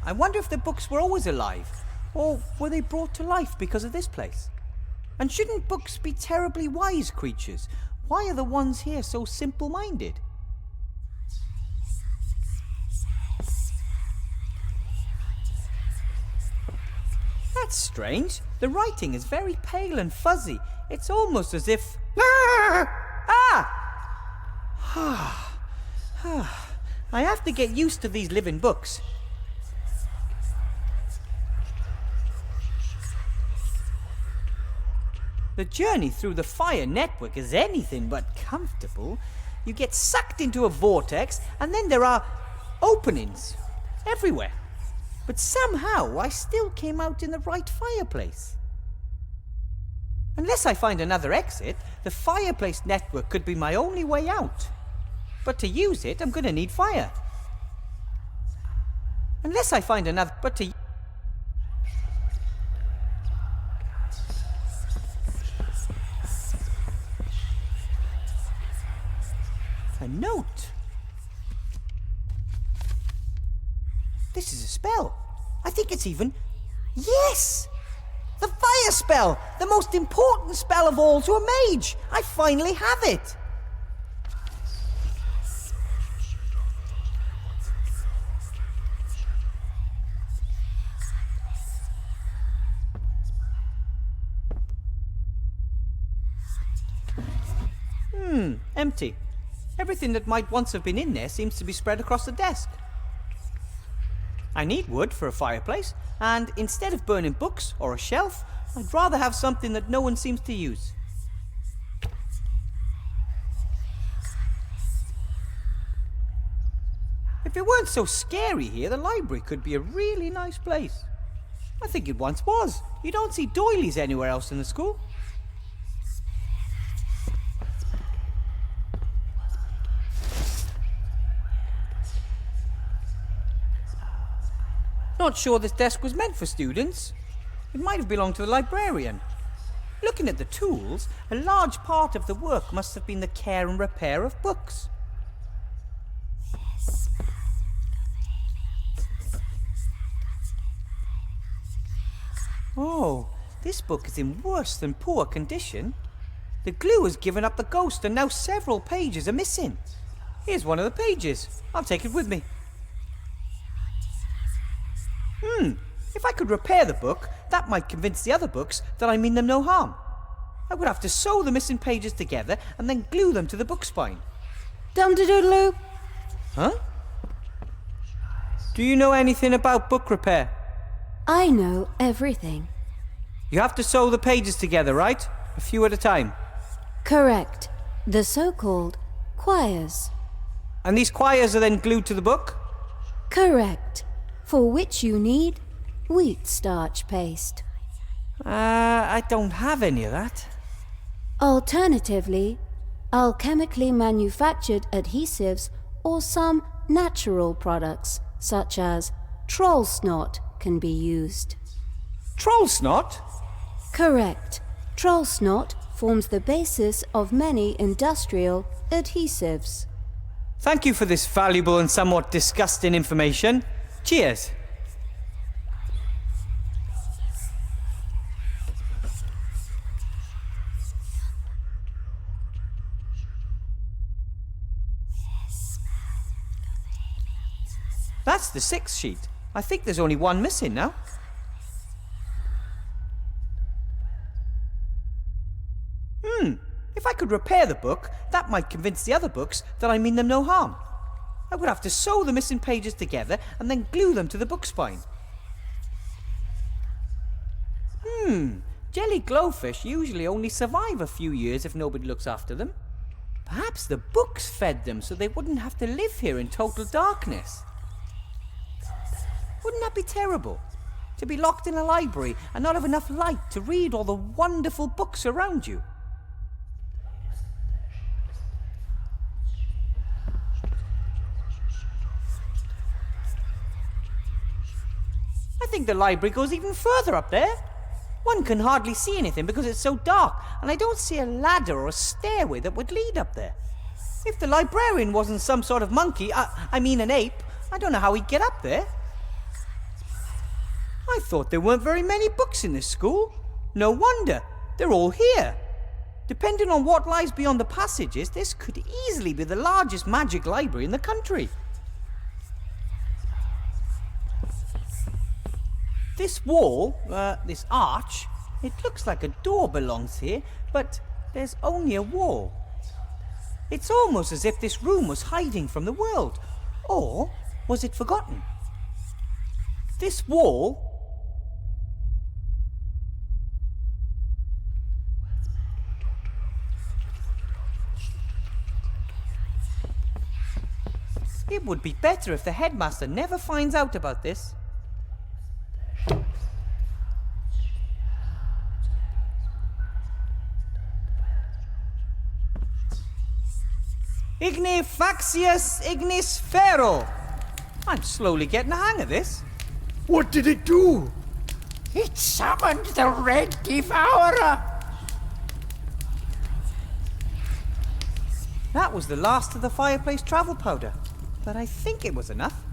I wonder if the books were always alive, or were they brought to life because of this place? And shouldn't books be terribly wise creatures? Why are the ones here so simple-minded? That's strange. The writing is very pale and fuzzy. It's almost as if... I have to get used to these living books. The journey through the fire network is anything but comfortable. You get sucked into a vortex, and then there are openings everywhere. But somehow I still came out in the right fireplace. Unless I find another exit, the fireplace network could be my only way out. But to use it, I'm going to need fire. Unless I find another... A note. This is a spell. I think it's even... Yes! The fire spell! The most important spell of all to a mage! I finally have it! Empty. Everything that might once have been in there seems to be spread across the desk. I need wood for a fireplace, and instead of burning books or a shelf, I'd rather have something that no one seems to use. If it weren't so scary here, the library could be a really nice place. I think it once was. You don't see doilies anywhere else in the school. Not sure this desk was meant for students. It might have belonged to the librarian. Looking at the tools, a large part of the work must have been the care and repair of books. Oh, this book is in worse than poor condition. The glue has given up the ghost and now several pages are missing. Here's one of the pages. I'll take it with me. If I could repair the book, that might convince the other books that I mean them no harm. I would have to sew the missing pages together and then glue them to the book spine. Dum-de-doodle-oo. Huh? Do you know anything about book repair? I know everything. You have to sew the pages together, right? A few at a time. Correct. The so-called quires. And these quires are then glued to the book? Correct. For which you need wheat starch paste. I don't have any of that. Alternatively, alchemically manufactured adhesives or some natural products, such as troll snot, can be used. Troll snot? Correct. Troll snot forms the basis of many industrial adhesives. Thank you for this valuable and somewhat disgusting information. Cheers. That's the 6th sheet. I think there's only one missing now. If I could repair the book, that might convince the other books that I mean them no harm. I would have to sew the missing pages together and then glue them to the book spine. Jelly glowfish usually only survive a few years if nobody looks after them. Perhaps the books fed them so they wouldn't have to live here in total darkness. Wouldn't that be terrible? To be locked in a library and not have enough light to read all the wonderful books around you. I think the library goes even further up there. One can hardly see anything because it's so dark, and I don't see a ladder or a stairway that would lead up there. If the librarian wasn't some sort of monkey, I mean an ape, I don't know how he'd get up there. I thought there weren't very many books in this school. No wonder. They're all here. Depending on what lies beyond the passages, this could easily be the largest magic library in the country. This wall, this arch, it looks like a door belongs here, but there's only a wall. It's almost as if this room was hiding from the world. Or was it forgotten? This wall... It would be better if the headmaster never finds out about this. Ignifaxius ignis ferro. I'm slowly getting the hang of this. What did it do? It summoned the Red Devourer. That was the last of the fireplace travel powder, but I think it was enough.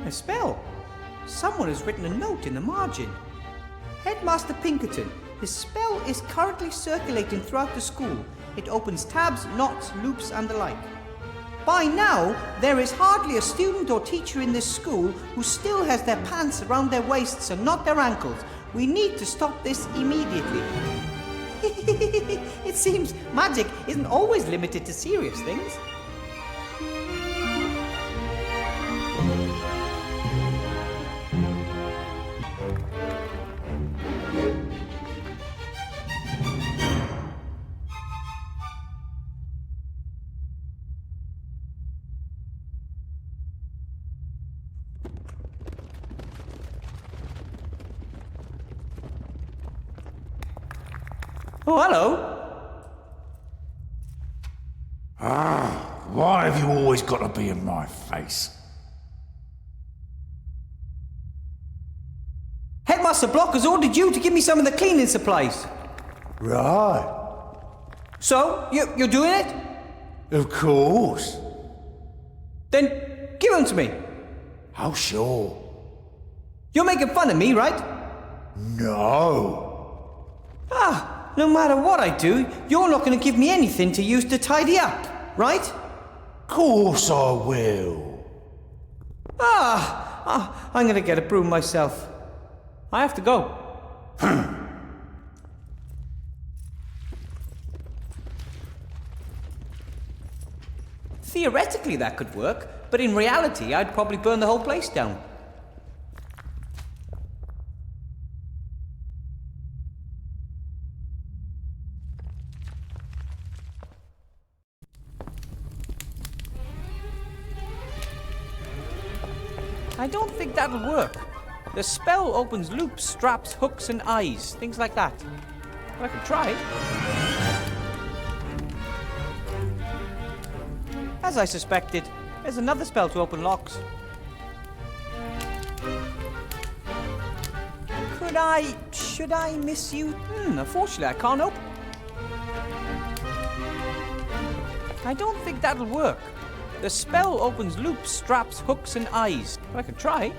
A spell. Someone has written a note in the margin. Headmaster Pinkerton, the spell is currently circulating throughout the school. It opens tabs, knots, loops, and the like. By now, there is hardly a student or teacher in this school who still has their pants around their waists and not their ankles. We need to stop this immediately. It seems magic isn't always limited to serious things. Oh, hello. Why have you always got to be in my face? Headmaster Block has ordered you to give me some of the cleaning supplies. Right. So, you're doing it? Of course. Then give them to me. Oh, sure. You're making fun of me, right? No. No matter what I do, you're not going to give me anything to use to tidy up, right? Course I will. I'm going to get a broom myself. I have to go. Theoretically that could work, but in reality I'd probably burn the whole place down. I don't think that'll work. The spell opens loops, straps, hooks, and eyes, things like that. But I could try. As I suspected, there's another spell to open locks. Should I misuse? Unfortunately, I can't open. I don't think that'll work. The spell opens loops, straps, hooks, and eyes. But I could try.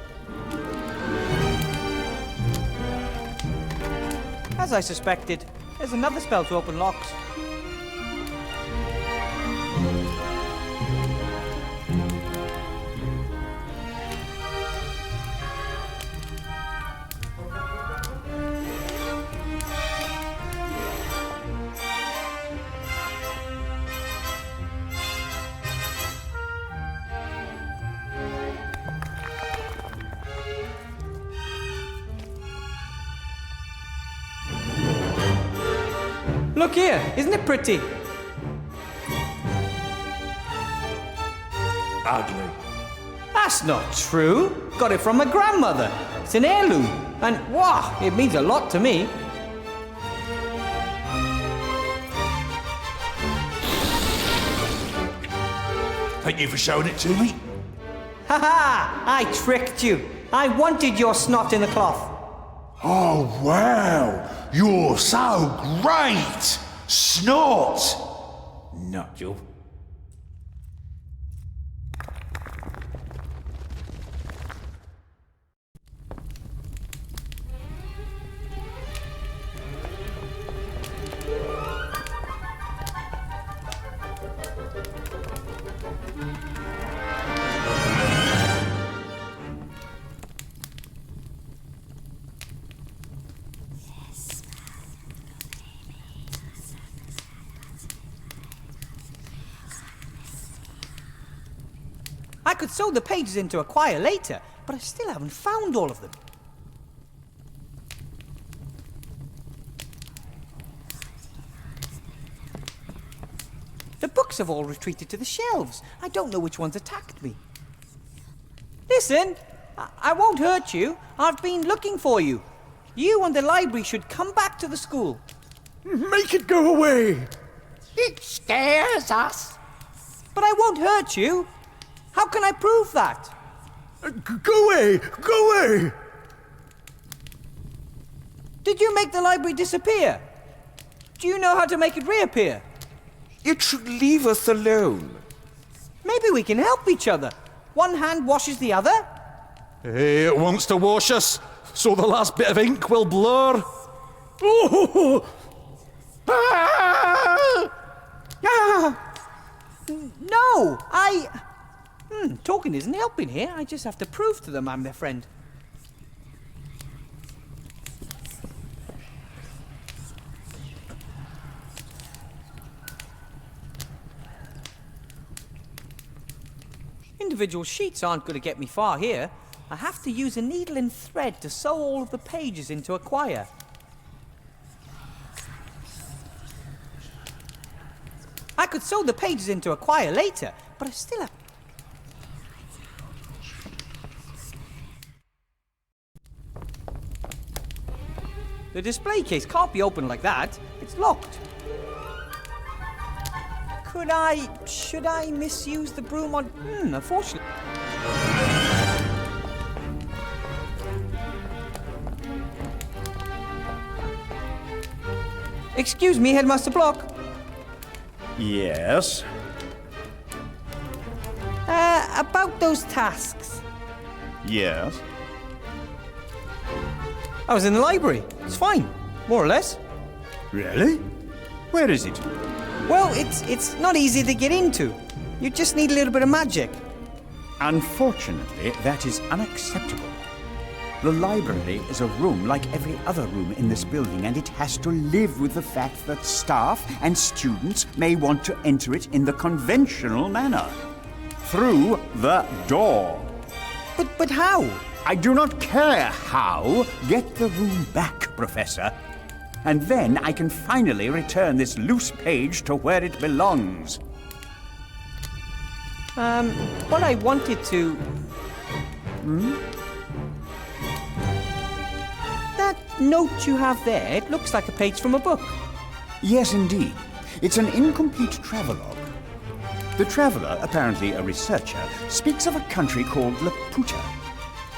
As I suspected, there's another spell to open locks. Look here, isn't it pretty? Ugly. That's not true. Got it from my grandmother. It's an heirloom. And, wow, it means a lot to me. Thank you for showing it to me. Ha ha! I tricked you. I wanted your snot in the cloth. Oh, wow! You're so great! Snot! Nut job. I could sew the pages into a quire later, but I still haven't found all of them. The books have all retreated to the shelves. I don't know which ones attacked me. Listen, I won't hurt you. I've been looking for you. You and the library should come back to the school. Make it go away! It scares us. But I won't hurt you. How can I prove that? Go away! Go away! Did you make the library disappear? Do you know how to make it reappear? It should leave us alone. Maybe we can help each other. One hand washes the other. It wants to wash us, so the last bit of ink will blur. Oh! No, talking isn't helping here. I just have to prove to them I'm their friend. Individual sheets aren't going to get me far here. I have to use a needle and thread to sew all of the pages into a quire. I could sew the pages into a quire later, but I still have... The display case can't be opened like that. It's locked. Should I misuse the broom on... unfortunately... Excuse me, Headmaster Block. Yes? About those tasks. Yes? I was in the library. It's fine, more or less. Really? Where is it? Well, it's not easy to get into. You just need a little bit of magic. Unfortunately, that is unacceptable. The library is a room like every other room in this building, and it has to live with the fact that staff and students may want to enter it in the conventional manner. Through the door. But how? I do not care how. Get the room back, Professor. And then I can finally return this loose page to where it belongs. What I wanted to... That note you have there, it looks like a page from a book. Yes, indeed. It's an incomplete travelogue. The traveler, apparently a researcher, speaks of a country called Laputa.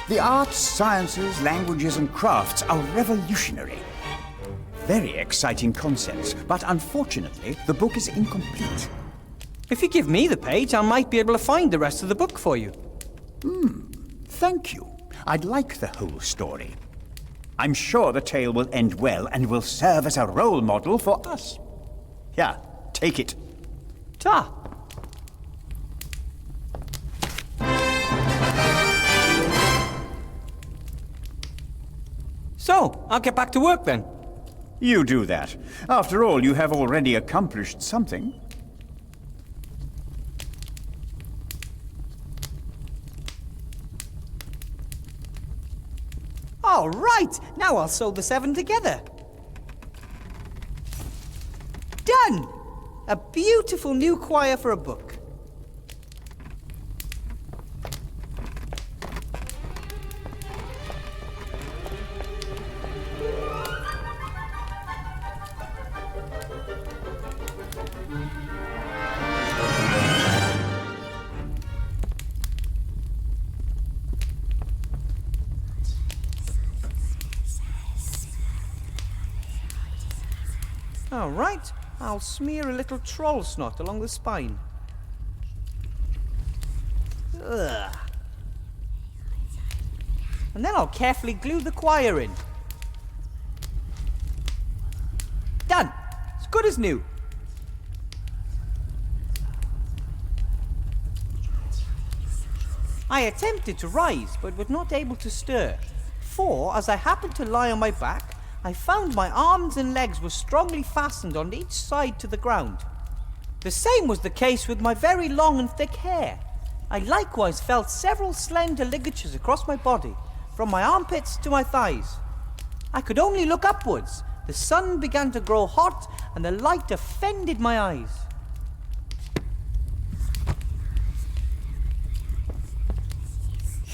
The arts, sciences, languages, and crafts are revolutionary. Very exciting concepts, but unfortunately, the book is incomplete. If you give me the page, I might be able to find the rest of the book for you. Thank you. I'd like the whole story. I'm sure the tale will end well and will serve as a role model for us. Here, take it. Ta! So, I'll get back to work then. You do that. After all, you have already accomplished something. All right, now I'll sew the 7 together. Done! A beautiful new quire for a book. All right, I'll smear a little troll snot along the spine. Ugh. And then I'll carefully glue the quire in. Done! As good as new. I attempted to rise, but was not able to stir, for as I happened to lie on my back, I found my arms and legs were strongly fastened on each side to the ground. The same was the case with my very long and thick hair. I likewise felt several slender ligatures across my body, from my armpits to my thighs. I could only look upwards. The sun began to grow hot, and the light offended my eyes.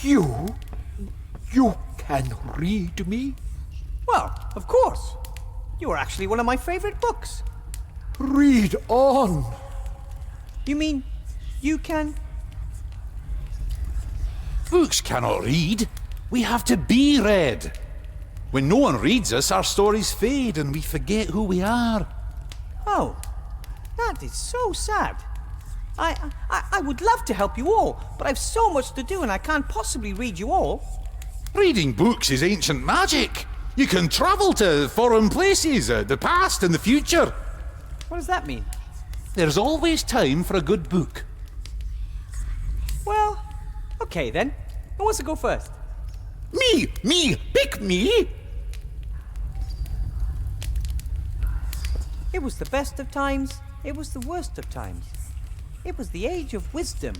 You can read me? Well, of course. You are actually one of my favorite books. Read on. You mean you can? Books cannot read. We have to be read. When no one reads us, our stories fade and we forget who we are. Oh, that is so sad. I would love to help you all, but I've so much to do and I can't possibly read you all. Reading books is ancient magic. You can travel to foreign places, the past and the future. What does that mean? There's always time for a good book. Well, okay then. Who wants to go first? Me, pick me. It was the best of times, it was the worst of times. It was the age of wisdom,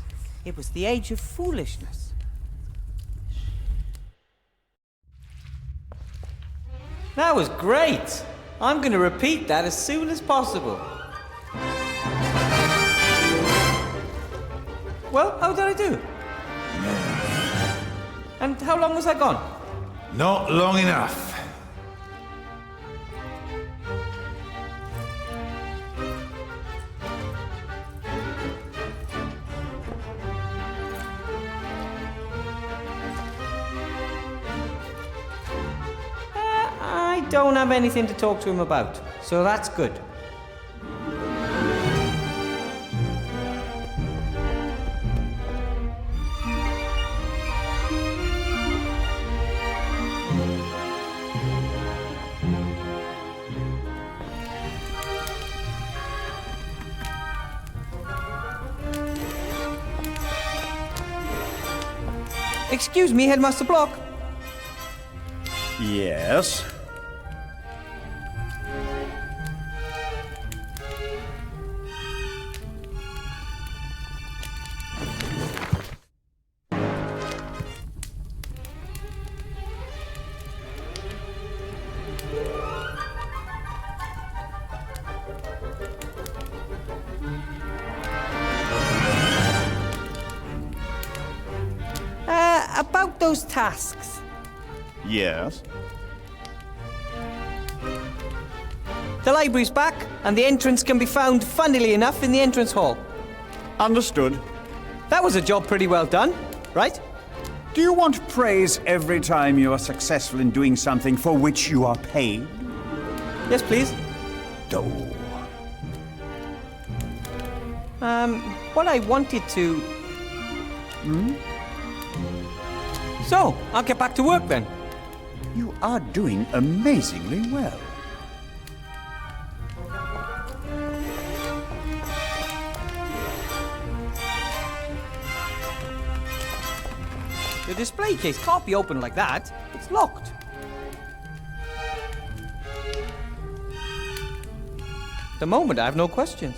it was the age of foolishness. That was great! I'm going to repeat that as soon as possible. Well, how did I do? And how long was I gone? Not long enough. I don't have anything to talk to him about, so that's good. Excuse me, Headmaster Block. Yes? About those tasks. Yes? The library's back, and the entrance can be found, funnily enough, in the entrance hall. Understood. That was a job pretty well done, right? Do you want praise every time you are successful in doing something for which you are paid? Yes, please. No. What I wanted to... So, I'll get back to work then. You are doing amazingly well. The display case can't be opened like that. It's locked. At the moment, I have no questions.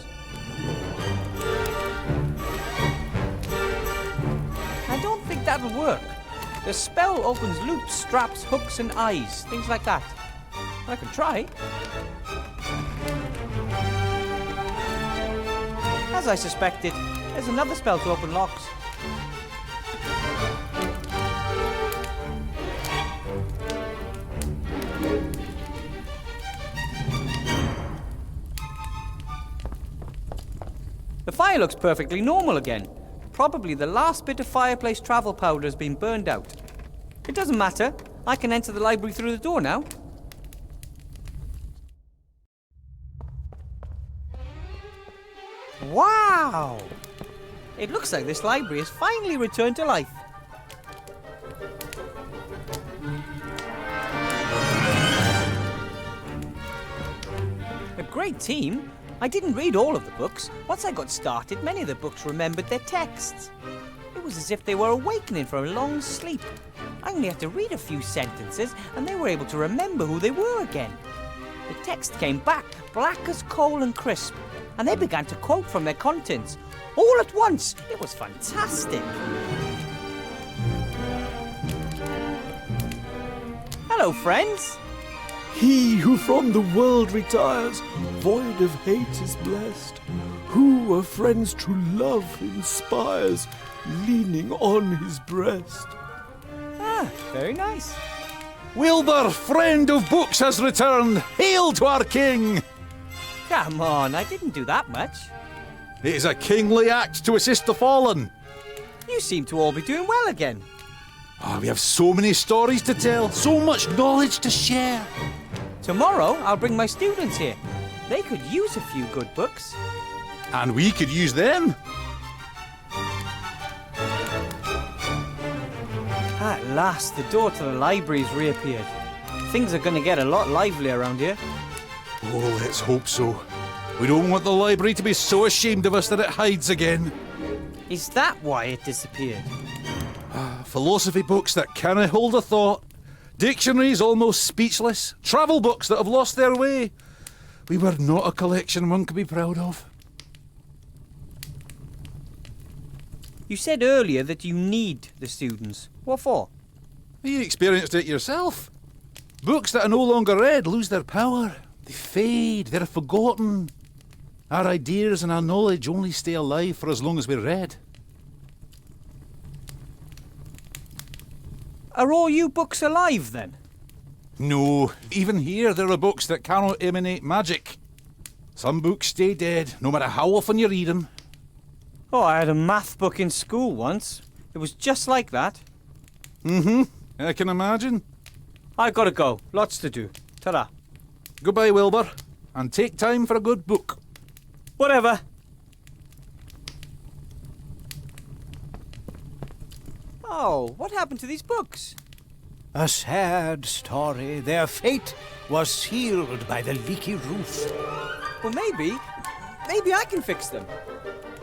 I don't think that'll work. The spell opens loops, straps, hooks, and eyes, things like that. I can try. As I suspected, there's another spell to open locks. The fire looks perfectly normal again. Probably the last bit of fireplace travel powder has been burned out. It doesn't matter. I can enter the library through the door now. Wow! It looks like this library has finally returned to life. A great team. I didn't read all of the books. Once I got started, many of the books remembered their texts. It was as if they were awakening from a long sleep. I only had to read a few sentences and they were able to remember who they were again. The text came back, black as coal and crisp, and they began to quote from their contents. All at once. It was fantastic. Hello, friends. He who from the world retires, void of hate is blessed. Who a friend's true love inspires, leaning on his breast. Ah, very nice. Wilbur, friend of books, has returned. Hail to our king! Come on, I didn't do that much. It is a kingly act to assist the fallen. You seem to all be doing well again. We have so many stories to tell, so much knowledge to share. Tomorrow, I'll bring my students here. They could use a few good books. And we could use them. At last, the door to the library's reappeared. Things are going to get a lot lively around here. Oh, let's hope so. We don't want the library to be so ashamed of us that it hides again. Is that why it disappeared? Philosophy books that canna hold a thought. Dictionaries almost speechless. Travel books that have lost their way. We were not a collection one could be proud of. You said earlier that you need the students. What for? You experienced it yourself. Books that are no longer read lose their power. They fade, they're forgotten. Our ideas and our knowledge only stay alive for as long as we're read. Are all you books alive, then? No, even here there are books that cannot emanate magic. Some books stay dead, no matter how often you read them. Oh, I had a math book in school once. It was just like that. I can imagine. I gotta go. Lots to do. Ta-da. Goodbye, Wilbur, and take time for a good book. Whatever. Oh, what happened to these books? A sad story. Their fate was sealed by the leaky roof. Well, maybe I can fix them.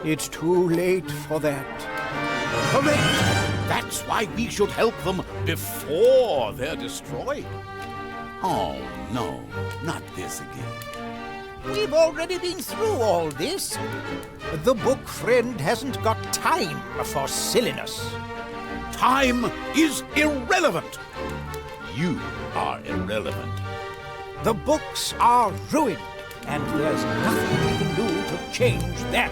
It's too late for that. Correct! That's why we should help them before they're destroyed. Oh, no, not this again. We've already been through all this. The book friend hasn't got time for silliness. Time is irrelevant. You are irrelevant. The books are ruined, and there's nothing we can do to change that.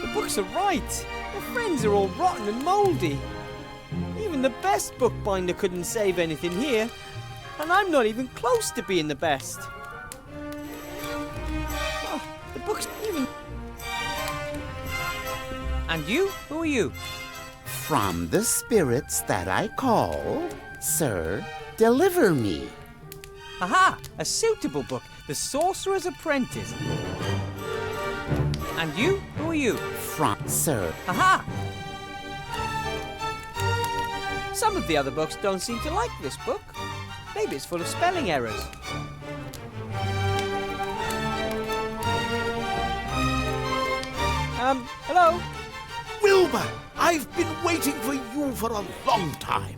The books are right. The friends are all rotten and mouldy. Even the best bookbinder couldn't save anything here. And I'm not even close to being the best. Oh, the books even... And you? Who are you? From the spirits that I call, sir, deliver me. Aha! A suitable book. The Sorcerer's Apprentice. And you? Who are you? From, sir, Aha! Some of the other books don't seem to like this book. Maybe it's full of spelling errors. Hello? Wilbur, I've been waiting for you for a long time.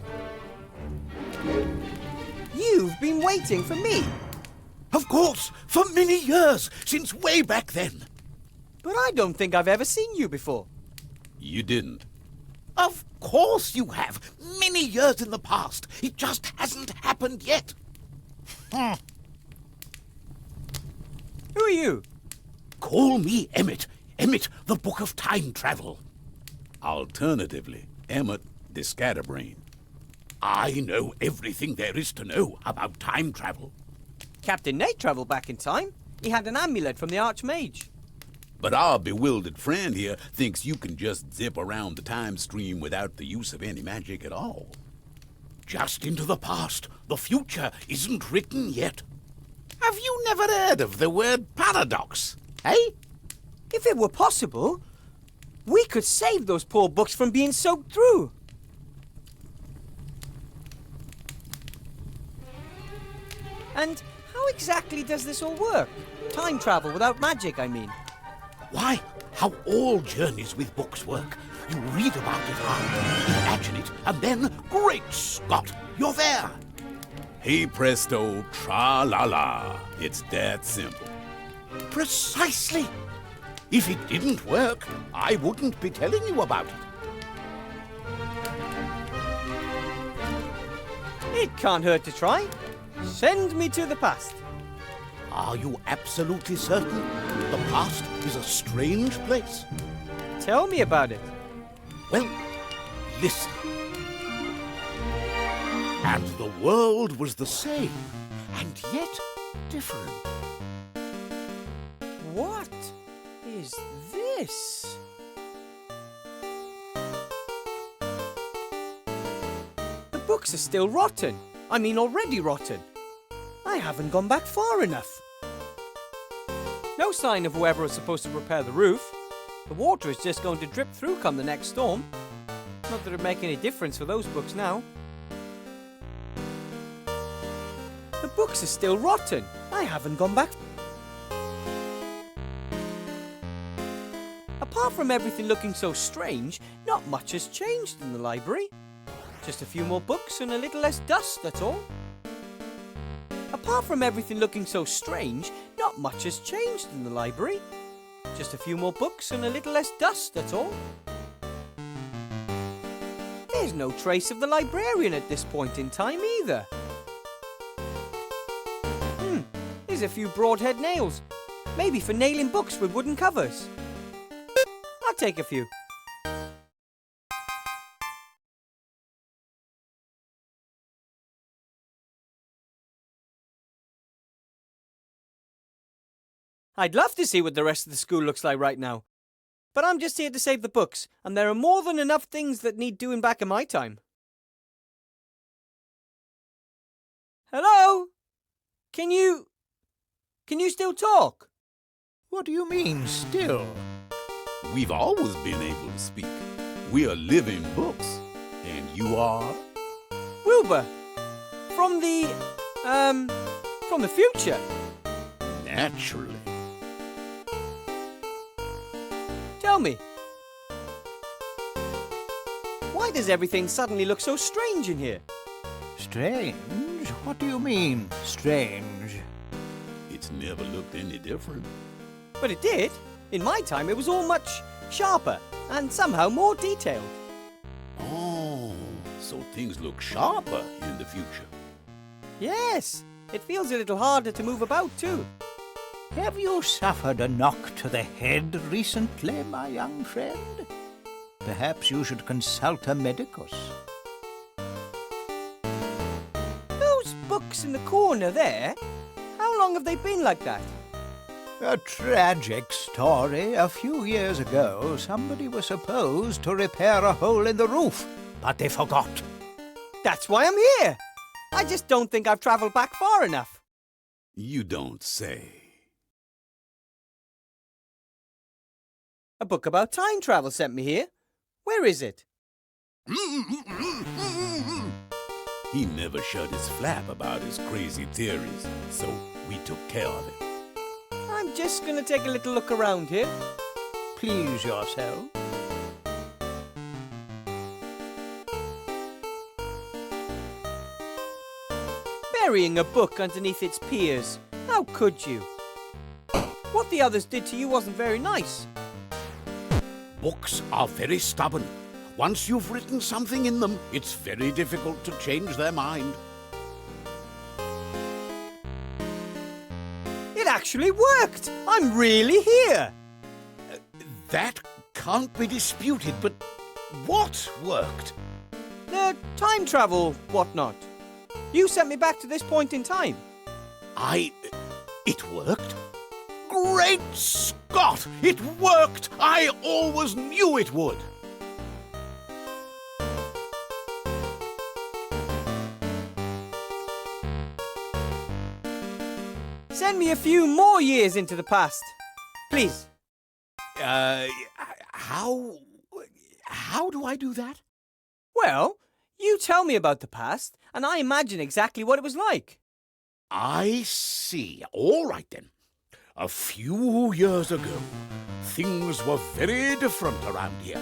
You've been waiting for me. Of course, for many years, since way back then. But I don't think I've ever seen you before. You didn't. Of course you have. Many years in the past. It just hasn't happened yet. Who are you? Call me Emmett. Emmett, the Book of Time Travel. Alternatively, Emmett the Scatterbrain. I know everything there is to know about time travel. Captain Nate travelled back in time. He had an amulet from the Archmage. But our bewildered friend here thinks you can just zip around the time stream without the use of any magic at all. Just into the past. The future isn't written yet. Have you never heard of the word paradox, eh? If it were possible, we could save those poor books from being soaked through. And how exactly does this all work? Time travel without magic, I mean. Why, how all journeys with books work. You read about it hard, imagine it, and then, great Scott, you're there. Hey presto, tra-la-la. It's that simple. Precisely. If it didn't work, I wouldn't be telling you about it. It can't hurt to try. Send me to the past. Are you absolutely certain? The past is a strange place. Tell me about it. Well, listen. And the world was the same, and yet different. What is this? The books are still rotten. I mean, already rotten. I haven't gone back far enough. No sign of whoever was supposed to repair the roof. The water is just going to drip through come the next storm. Not that it'd make any difference for those books now. The books are still rotten. I haven't gone back. Apart from everything looking so strange, not much has changed in the library. Just a few more books and a little less dust, that's all. Apart from everything looking so strange, not much has changed in the library. Just a few more books and a little less dust, that's all. There's no trace of the librarian at this point in time either. Here's a few broadhead nails. Maybe for nailing books with wooden covers. I'll take a few. I'd love to see what the rest of the school looks like right now. But I'm just here to save the books, and there are more than enough things that need doing back in my time. Hello? Can you still talk? What do you mean, still? We've always been able to speak. We are living books. And you are? Wilbur. From the future. Naturally. Tell me. Why does everything suddenly look so strange in here? Strange? What do you mean, strange? It's never looked any different. But it did. In my time, it was all much sharper and somehow more detailed. Oh, so things look sharper in the future. Yes, it feels a little harder to move about too. Have you suffered a knock to the head recently, my young friend? Perhaps you should consult a medicus. Those books in the corner there, how long have they been like that? A tragic story. A few years ago, somebody was supposed to repair a hole in the roof, but they forgot. That's why I'm here. I just don't think I've travelled back far enough. You don't say. A book about time travel sent me here. Where is it? He never shut his flap about his crazy theories, so we took care of it. I'm just going to take a little look around here. Please yourself. Burying a book underneath its peers. How could you? What the others did to you wasn't very nice. Books are very stubborn. Once you've written something in them, it's very difficult to change their mind. It actually worked! I'm really here! That can't be disputed, but what worked? The time travel whatnot. You sent me back to this point in time. It worked? Great Scott! It worked! I always knew it would! Send me a few more years into the past. Please. How do I do that? Well, you tell me about the past, and I imagine exactly what it was like. I see. All right, then. A few years ago, things were very different around here.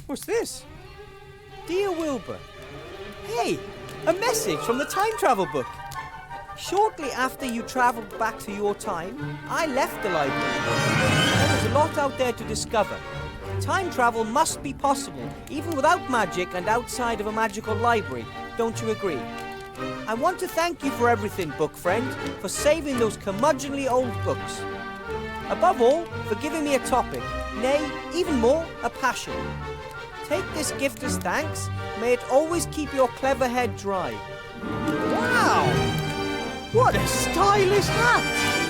What's this? Dear Wilbur, hey, a message from the time travel book. Shortly after you travelled back to your time, I left the library. There was a lot out there to discover. Time travel must be possible, even without magic and outside of a magical library. Don't you agree? I want to thank you for everything, book friend, for saving those curmudgeonly old books. Above all, for giving me a topic, nay, even more, a passion. Take this gift as thanks. May it always keep your clever head dry. Wow! What a stylish hat!